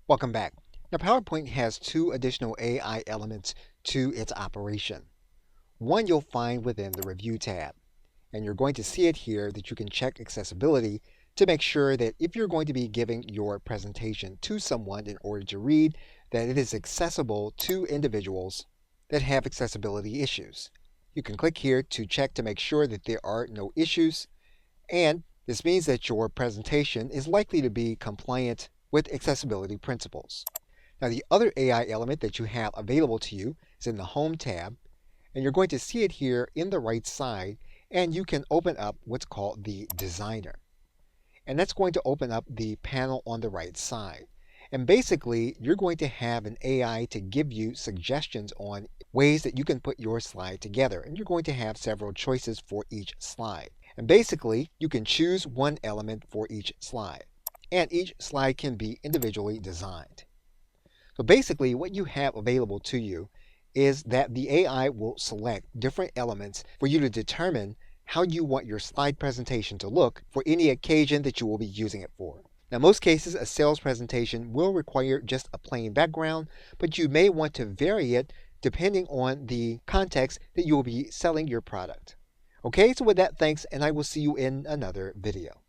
Welcome back. Now, PowerPoint has two additional AI elements to its operation. One you'll find within the Review tab, and you're going to see it here that you can check accessibility to make sure that if you're going to be giving your presentation to someone in order to read, that it is accessible to individuals that have accessibility issues. You can click here to check to make sure that there are no issues, and this means that your presentation is likely to be compliant with accessibility principles. Now, the other AI element that you have available to you is in the Home tab, and you're going to see it here in the right side, and you can open up what's called the Designer. And that's going to open up the panel on the right side. And basically, you're going to have an AI to give you suggestions on ways that you can put your slide together. And you're going to have several choices for each slide. And basically, you can choose one element for each slide. And each slide can be individually designed. So basically, what you have available to you is that the AI will select different elements for you to determine how you want your slide presentation to look for any occasion that you will be using it for. Now, most cases, a sales presentation will require just a plain background, but you may want to vary it depending on the context that you will be selling your product. Okay, so with that, thanks, and I will see you in another video.